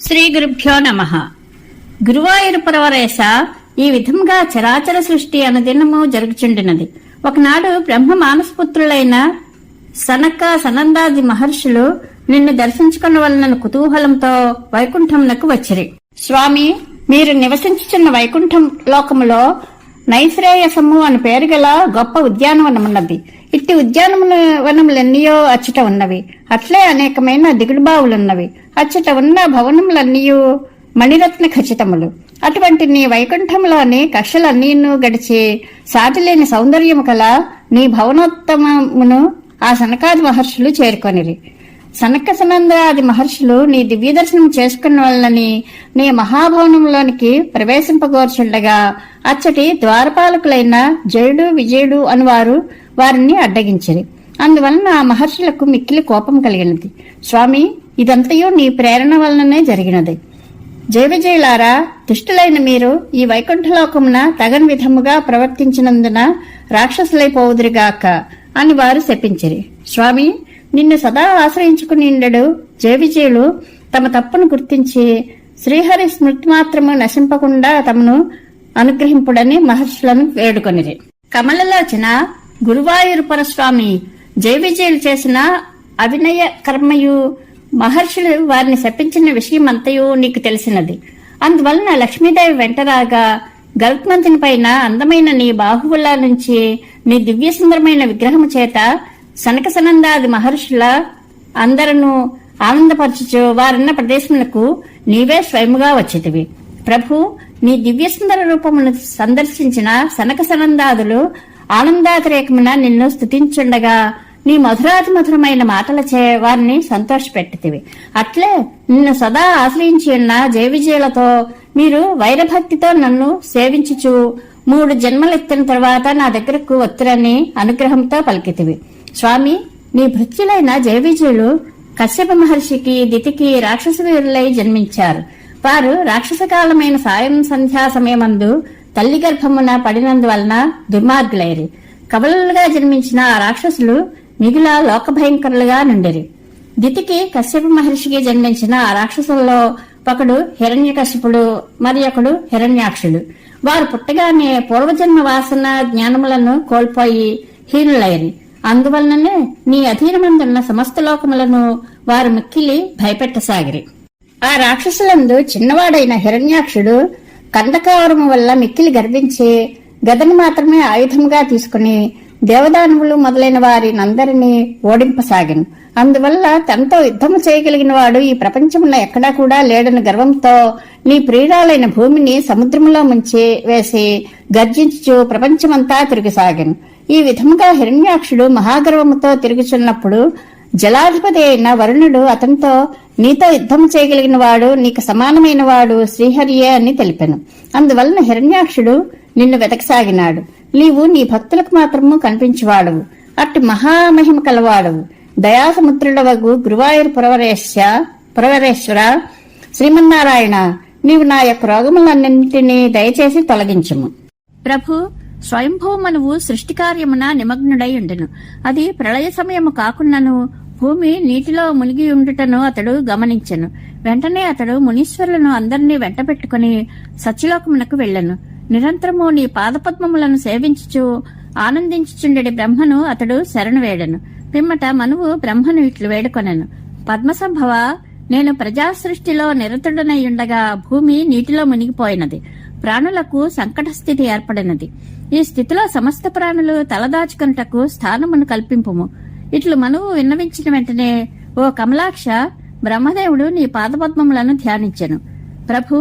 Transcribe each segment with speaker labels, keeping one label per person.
Speaker 1: శ్రీ గురుభ్యో నమః. గురువాయూరపరవరేశ ఈ విధంగా చరాచర సృష్టి అనుదినము జరుగుచుండినది. ఒకనాడు బ్రహ్మ మానసపుత్రులైన సనక సనందాది మహర్షులు నిన్ను దర్శించుకొనవలన కుతూహలంతో వైకుంఠమునకు వచ్చిరి. స్వామి, మీరు నివసించుచున్న వైకుంఠం లోకములో నైశ్రేయసము అని పేరు గల గొప్ప ఉద్యానవనమున్నది. ఇట్టి ఉద్యానవనములెన్నయో అచ్చట ఉన్నవి. అట్లే అనేకమైన దిగుడుబావులున్నవి. అచ్చట ఉన్న భవనములన్నయూ మణిరత్న ఖచ్చితములు. అటువంటి నీ వైకుంఠంలోని కక్షలన్నీను గడిచి సాటిలేని సౌందర్యము కల నీ భవనోత్తమమును ఆ సనకాది మహర్షులు చేరుకొనిరి. సనక సనందాది మహర్షులు నీ దివ్య దర్శనం చేసుకున్న వలనని నీ మహాభవనంలోనికి ప్రవేశింపగోర్చుండగా అచ్చటి ద్వారపాలకులైన జయుడు విజయుడు అనువారు వారిని అడ్డగించిరి. అందువలన ఆ మహర్షులకు మిక్కిలి కోపం కలిగినది. స్వామి, ఇదంతయు నీ ప్రేరణ వలననే జరిగినది. జయ విజయులారా, దుష్టులైన మీరు ఈ వైకుంఠలోకమున తగని విధముగా ప్రవర్తించినందున రాక్షసులైపోవుదురుగాక అని వారు శపించిరి. స్వామి, నిన్ను సదా ఆశ్రయించుకునిండడు జయ విజయులు తమ తప్పును గుర్తించి శ్రీహరి స్మృతి మాత్రము నశింపకుండా తమను అనుగ్రహింపుడని మహర్షులను వేడుకొనిరి. కమలలోచన గురువాయూరపర స్వామి జయ విజయులు చేసిన అవినయ కర్మయు మహర్షులు వారిని శపించిన విషయమంతయు నీకు తెలిసినది. అందువలన లక్ష్మీదేవి వెంటరాగా గరుత్మంతుని పైన అందమైన నీ బాహువుల నుంచి నీ దివ్య సుందరమైన విగ్రహము చేత సనక సనందాది మహర్షుల అందరూ ఆనందపరచుచు వారున్న ప్రదేశములకు నీవే స్వయముగా వచ్చితివి. ప్రభు, నీ దివ్య సుందర రూపమును సందర్శించిన సనక సనందాదులు ఆనందాతిరేకమున నిన్ను స్తుతించుండగా నీ మధురాతి మధురమైన మాటలచే వారిని సంతోషపెట్టితివి. అట్లే నిన్ను సదా ఆశ్రయించి ఉన్న జయ విజయులతో మీరు వైరభక్తితో నన్ను సేవించుచు 3 జన్మలెత్తిన తర్వాత నా దగ్గరకు వత్తురని అనుగ్రహంతో పలికితివి. స్వామి, నీ భృత్యులైన జయ విజయులు కశ్యప మహర్షికి దితికి రాక్షస వీరులై జన్మించారు. వారు రాక్షసకాలమైన సాయం సంధ్యా సమయమందు తల్లి గర్భమున పడినందువలన దుర్మార్గులైరి. కవలలుగా జన్మించిన ఆ రాక్షసులు మిగుల లోకభయంకరులుగా నుండిరి. దితికి కశ్యప మహర్షికి జన్మించిన ఆ రాక్షసుల్లో ఒకడు హిరణ్యకశ్యపుడు, మరి ఒకడు హిరణ్యాక్షుడు. వారు పుట్టగానే పూర్వజన్మ వాసన జ్ఞానములను కోల్పోయి హీనులైరి. అందువలననే నీ అధీనమందున్న సమస్త లోకములను వారు మిక్కిలి భయపెట్టసాగిరి. ఆ రాక్షసులందు చిన్నవాడైన హిరణ్యాక్షుడు కందకావరము వల్ల మిక్కిలి గర్వించి గదను మాత్రమే ఆయుధముగా తీసుకుని దేవదానవులు మొదలైన వారినందరినీ ఓడింపసాగిను. అందువల్ల తనతో యుద్ధము చేయగలిగిన వాడు ఈ ప్రపంచమున ఎక్కడా కూడా లేడని గర్వంతో నీ ప్రియురాలైన భూమిని సముద్రములో ముంచి వేసి గర్జించుచు ప్రపంచమంతా తిరిగిసాగాను. ఈ విధముగా హిరణ్యాక్షుడు మహాగర్వముతో తిరుగుచున్నప్పుడు జలాధిపతి అయిన వరుణుడు అతనితో నీతో యుద్ధము చేయగలిగిన వాడు, నీకు సమానమైన వాడు శ్రీహరియే అని తెలిపాను. అందువలన హిరణ్యాక్షుడు నిన్ను వెతకసాగినాడు. నీవు నీ భక్తులకు మాత్రము కనిపించేవాడవు. అట్టి మహామహిమ కలవాడవు. దయాసముద్రుడవగు గురువాయూరు పురవరేశ్వర శ్రీమన్నారాయణ, నీవు నా యొక్క రోగములన్నింటినీ దయచేసి తొలగించుము. ప్రభు, స్వయంభూమనువు సృష్టి కార్యమున నిమగ్నుడై ఉండెను. అది ప్రళయ సమయము కాకున్నను భూమి నీటిలో మునిగి ఉండుటను అతడు గమనించెను. వెంటనే అతడు మునీశ్వరులను అందరినీ వెంట పెట్టుకుని సత్యలోకమునకు వెళ్లెను. నిరంతరము నీ పాదపద్మములను సేవించుచు ఆనందించుచుండెడి బ్రహ్మను అతడు శరణు వేడెను. పిమ్మట మనువు బ్రహ్మను ఇట్లు వేడుకొనెను. పద్మసంభవ, నేను ప్రజాసృష్టిలో నిరతుడనయ్యుండగా భూమి నీటిలో మునిగిపోయినది. ప్రాణులకు సంకట స్థితి ఏర్పడినది. ఈ స్థితిలో సమస్త ప్రాణులు తలదాచుకున్నటకు స్థానమును కల్పింపుము. ఇట్లు మనువు విన్నవించిన వెంటనే, ఓ కమలాక్ష, బ్రహ్మదేవుడు నీ పాదపద్మములను ధ్యానించెను. ప్రభు,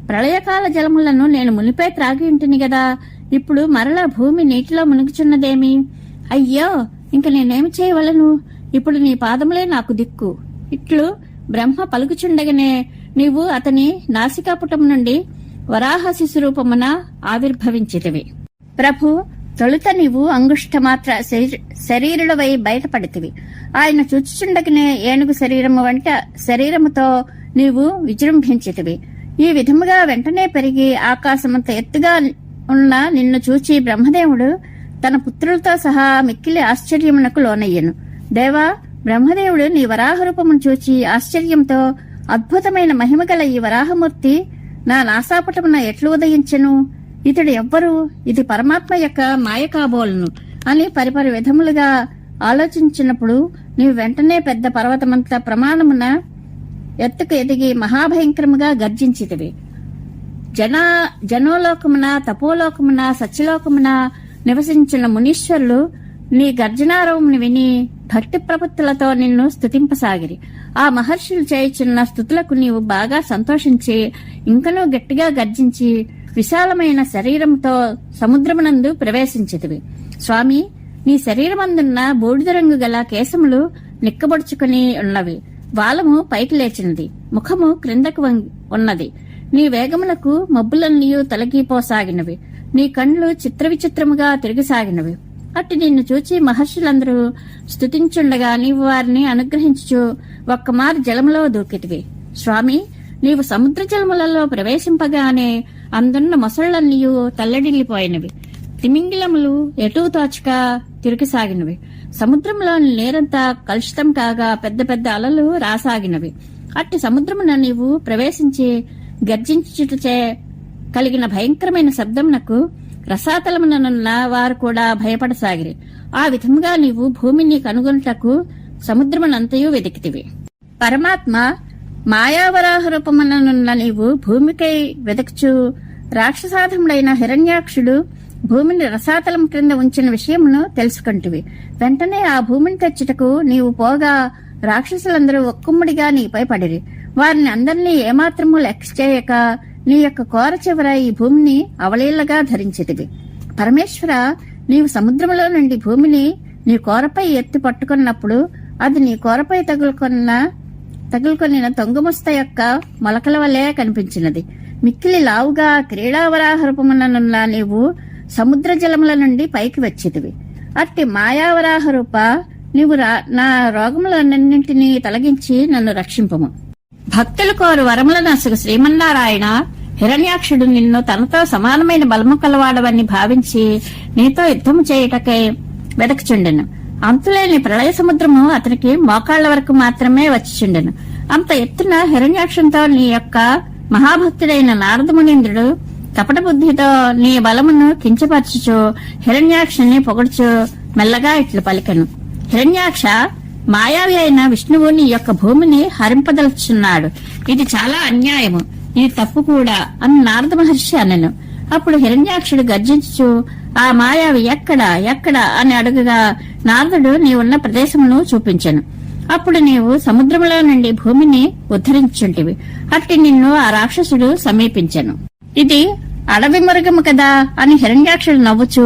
Speaker 1: ప్రళయకాల జలములను నేను మునిపే త్రాగి ఉంటిని గదా, ఇప్పుడు మరలా భూమి నీటిలో మునుగుచున్నదేమి? అయ్యో, ఇంక నేనేమి చేయవలను? ఇప్పుడు నీ పాదములే నాకు దిక్కు. ఇట్లు బ్రహ్మ పలుకుచుండగనే నీవు అతని నాసికాపుటం నుండి వరాహ శిశురూపమున ఆవిర్భవించితివి. ప్రభు, తొలుత నీవు అంగుష్టమాత్ర శరీరుడవై బయటపడితివి. ఆయన చూచుచుండగనే ఏనుగు శరీరము వంట శరీరముతో నీవు విజృంభించితివి. ఈ విధముగా వెంటనే పెరిగి ఆకాశమంత ఎత్తుగా ఉన్న నిన్ను చూచి బ్రహ్మదేవుడు తన పుత్రులతో సహా మిక్కిలి ఆశ్చర్యమునకు లోనయ్యను. దేవా, బ్రహ్మదేవుడు నీ వరాహ రూపమును చూచి ఆశ్చర్యంతో అద్భుతమైన మహిమగల ఈ వరాహమూర్తి నా నాసాపుటమున ఎట్లు ఉదయించెను? ఇతడు ఎవ్వరు? ఇది పరమాత్మ యొక్క మాయ కాబోలును అని పరిపరి విధములుగా ఆలోచించినప్పుడు నీవు వెంటనే పెద్ద పర్వతమంత ప్రమాణమున ఎత్తుకు ఎదిగి మహాభయంకరముగా గర్జించితివి. జనోలోకమున, తపోలోకమున, సత్యలోకమున నివసించిన మునీశ్వరులు నీ గర్జనారవమును విని భక్తి ప్రపత్తులతో నిన్ను స్తుతింపసాగిరి. ఆ మహర్షులు చేయుచున్న స్తుతులకు నీవు బాగా సంతోషించి ఇంకనూ గట్టిగా గర్జించి విశాలమైన శరీరంతో సముద్రమునందు ప్రవేశించితివి. స్వామి, నీ శరీరమందున్న బూడిద రంగు గల కేశములు నిక్కబొడుచుకుని ఉన్నవి. వాలము పైకి లేచినది, ముఖము క్రిందకు ఉన్నది. నీ వేగములకు మబ్బులన్నీ తొలగిపోసాగినవి. నీ కండ్లు చిత్ర విచిత్రముగా తిరిగిసాగినవి. అట్టి నిన్ను చూచి మహర్షులందరూ స్తుతించుండగా నీవు వారిని అనుగ్రహించుచు ఒక్కమారు జలములో దూకితివి. స్వామి, నీవు సముద్ర జలములలో ప్రవేశింపగానే అందున్న మొసళ్లన్నీయు తల్లడిల్లిపోయినవి. తిమింగిలములు ఎటూ తోచక తిరిగిసాగినవి. సముద్రంలోని నీరంతా కలుషితం కాగా పెద్ద పెద్ద అలలు రాసాగినవి. అట్టి సముద్రమున నీవు ప్రవేశించి గర్జించుటచే కలిగిన భయంకరమైన శబ్దమునకు రసాతలముననున్న వారు కూడా భయపడసాగిరి. ఆ విధముగా నీవు భూమిని కనుగొనుటకు సముద్రమునంతయు వెతికితివి. పరమాత్మ మాయావరాహ రూపముననున్న నీవు భూమికై వెదకుచు రాక్షసాధముడైన హిరణ్యాక్షుడు భూమిని రసాతలం క్రింద ఉంచిన విషయమును తెలుసుకుంటివి. వెంటనే ఆ భూమిని తెచ్చుటకు నీవు పోగా రాక్షసులందరూ ఒక్కుమ్మడిగా నీపై పడిరి. వారిని అందరినీ ఏమాత్రము లెక్క చేయక నీ యొక్క కోర చివర ఈ భూమిని అవలీలగా ధరించితివి. పరమేశ్వర, నీవు సముద్రములో నుండి భూమిని నీ కోరపై ఎత్తి పట్టుకున్నప్పుడు అది నీ కోరపై తగులుకొనిన తొంగముస్త యొక్క మొలకల వలె కనిపించినది. మిక్కిలి లావుగా క్రీడావరాహ రూపముననున్న నీవు సముద్ర జలముల నుండి పైకి వచ్చితివి. అట్టి మాయావరాహ రూప, నీవు నా రోగములన్నింటినీ తొలగించి నన్ను రక్షింపము. భక్తులు కోరు వరములను అసలు శ్రీమన్నారాయణ హిరణ్యాక్షుడు నిన్ను తనతో సమానమైన బలము కలవాడవని భావించి నీతో యుద్ధము చేయుటకై వెదకుచుండెను. అంతులేని ప్రళయ సముద్రము అతనికి మోకాళ్ల వరకు మాత్రమే వచ్చిచుండెను. అంత ఎత్తున హిరణ్యాక్షునితో నీ యొక్క మహాభక్తుడైన నారదమునీంద్రుడు కపట బుద్ధితో నీ బలమును కించపరచుచు హిరణ్యాక్షుని పొగడుచు మెల్లగా ఇట్లు పలికెను. హిరణ్యాక్ష, మాయావి అయిన విష్ణువు నీ యొక్క భూమిని హరింపదలుచున్నాడు. ఇది చాలా అన్యాయము, ఇది తప్పు కూడా అని నారద మహర్షి అనెను. అప్పుడు హిరణ్యాక్షుడు గర్జించుచు ఆ మాయావి ఎక్కడ ఎక్కడ అని అడుగగా నారదుడు నీవున్న ప్రదేశమును చూపించెను. అప్పుడు నీవు సముద్రములో నుండి భూమిని ఉద్ధరించుంటివి. అట్టి నిన్ను ఆ రాక్షసుడు సమీపించెను. ఇది అడవి మృగము కదా అని హిరణ్యాక్షుడు నవ్వుచు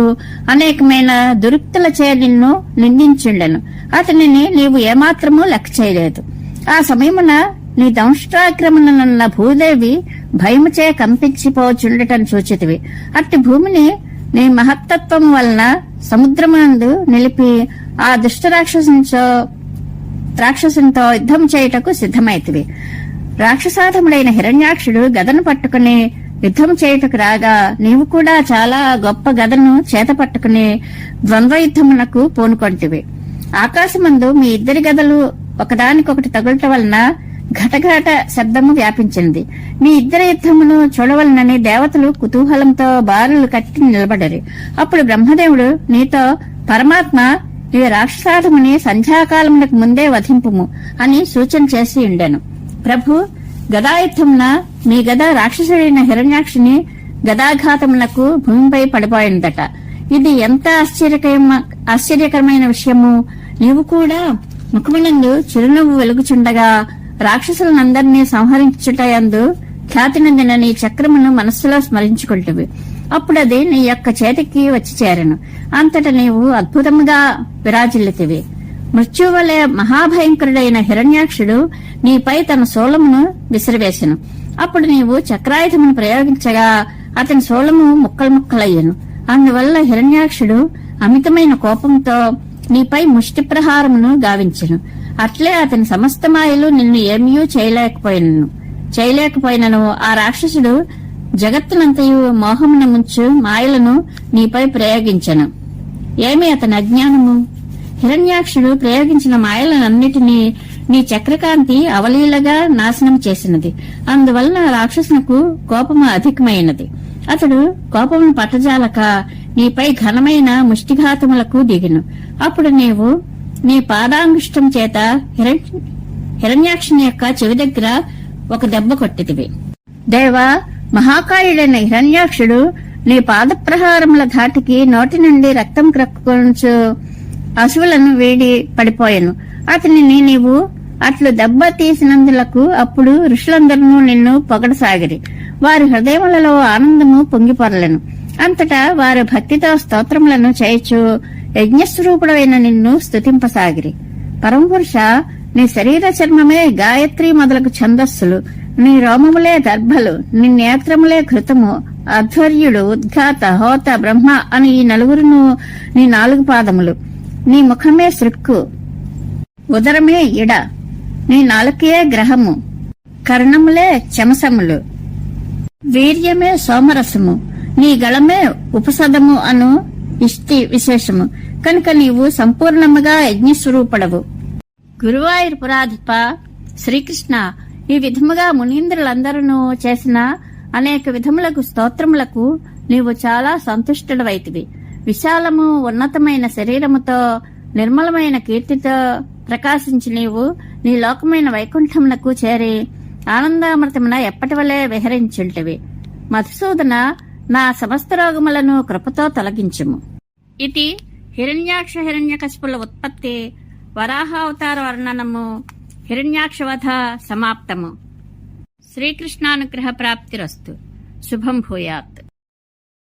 Speaker 1: అనేకమైన దురుక్తులచే నిన్ను నిందించుండెను. అతనిని నీవు ఏమాత్రమూ లెక్క చేయలేదు. ఆ సమయమున నీ దంష్ట్రాక్రమణనున్న భూదేవి భయముచే కంపించిపోచుండటం చూచితివి. అట్టి భూమిని నీ మహత్తత్వం వలన సముద్రమునందు నిలిపి ఆ దుష్ట రాక్షసునితో యుద్ధం చేయుటకు సిద్ధమైతివి. రాక్షసాధముడైన హిరణ్యాక్షుడు గదను పట్టుకుని యుద్ధం చేయుటకు రాగా నీవు కూడా చాలా గొప్ప గదను చేత పట్టుకుని ద్వంద్వ యుద్ధమునకు పూనుకొంటివి. ఆకాశమందు మీ ఇద్దరి గదలు ఒకదానికొకటి తగులట వలన ఘటఘట శబ్దము వ్యాపించింది. మీ ఇద్దరి యుద్ధమును చూడవలనని దేవతలు కుతూహలంతో బారులు కట్టి నిలబడరి. అప్పుడు బ్రహ్మదేవుడు నీతో, పరమాత్మ ఈ రాక్షసాధముని సంధ్యాకాలమునకు ముందే వధింపుము అని సూచన చేసి ఉండెను. ప్రభు, గదాయుద్ధమున మీ గద రాక్షసుడైన హిరణ్యాక్షుని గదాఘాతమునకు భూమిపై పడిపోయిందట. ఇది ఎంత ఆశ్చర్యకరమైన విషయము! నీవు కూడా ముఖమునందు చిరునవ్వు వెలుగుచుండగా రాక్షసులందరినీ సంహరించుటయందు ఖ్యాతినందిన నీ చక్రమును మనస్సులో స్మరించుకుంటువి. అప్పుడది నీ యొక్క చేతికి వచ్చి చేరెను. అంతట నీవు అద్భుతముగా విరాజిల్లితివి. మృత్యువలే మహాభయంకరుడైన హిరణ్యాక్షుడు నీపై తన శూలమును విసిరివేసెను. అప్పుడు నీవు చక్రాయుధమును ప్రయోగించగా అతని శూలము ముక్కలు ముక్కలయ్యను. అందువల్ల హిరణ్యాక్షుడు అమితమైన కోపంతో నీపై ముష్టి ప్రహారమును గావించెను. అట్లే అతని సమస్త మాయలు నిన్ను ఏమీ చేయలేకపోయినను ఆ రాక్షసుడు జగత్తునంతయు మోహమున ముంచు మాయలను నీపై ప్రయోగించెను. ఏమి అతని అజ్ఞానము! హిరణ్యాక్షుడు ప్రయోగించిన మాయలనన్నిటినీ నీ చక్రకాంతి అవలీలగా నాశనం చేసినది. అందువలన రాక్షసునకు కోపము అధికమైనది. అతడు కోపమును పట్టజాలక నీపై ఘనమైన ముష్టిఘాతములకు దిగును. అప్పుడు నీవు నీ పాదాంగుష్టం చేత హిరణ్యాక్షుని యొక్క చెవి దగ్గర ఒక దెబ్బ కొట్టితివి. దేవా, మహాకాయుడైన హిరణ్యాక్షుడు నీ పాదప్రహారముల ధాటికి నోటి నుండి రక్తం క్రక్కుకొంచు అసువులను వేడి పడిపోయాను. అతనిని నీవు అట్లు దెబ్బ తీసినందులకు అప్పుడు ఋషులందరూ నిన్ను పొగడసాగిరి. వారి హృదయములలో ఆనందము పొంగిపొరలెను. అంతటా వారు భక్తితో స్తోత్రములను చేయుచు యజ్ఞస్వరూపుడైన నిన్ను స్తుతింపసాగిరి. పరమపురుష, నీ శరీర చర్మమే గాయత్రి మొదలగు ఛందస్సులు, నీ రోమములే దర్భలు, నీ నేత్రములే ఘృతము, అధ్వర్యుడు, ఉద్ఘాత, హోత, బ్రహ్మ అని ఈ నలుగురును నీ 4 పాదములు, నీ ముఖమే సృక్కు, ఉదరమే ఇడ, నీ నాలుకే గ్రహము, కర్ణములే చమసములు, వీర్యమే సోమరసము, నీ గళమే ఉపసదము అను ఇష్టి విశేషము. కనుక నీవు సంపూర్ణముగా యజ్ఞస్వరూపుడవు. గురువాయూర్పురాధిప శ్రీకృష్ణ, ఈ విధముగా మునీంద్రులందరూ చేసిన అనేక విధములకు స్తోత్రములకు నీవు చాలా సంతుష్టుడవైతివి. విశాలము ఉన్నతమైన శరీరముతో నిర్మలమైన కీర్తితో ప్రకాశించి నీవు నీ లోకమైన వైకుంఠమునకు చేరి ఆనందామృతమున ఎప్పటి వలె విహరించుంటివి. మధుసూదన, నా సమస్త రోగములను కృపతో తొలగించుము. ఇది హిరణ్యాక్ష హిరణ్యకశిపుల ఉత్పత్తి, వరాహావతార వర్ణనము, హిరణ్యాక్షవధ సమాప్తము. శ్రీకృష్ణానుగ్రహ ప్రాప్తిరస్తు. శుభం భూయాత్.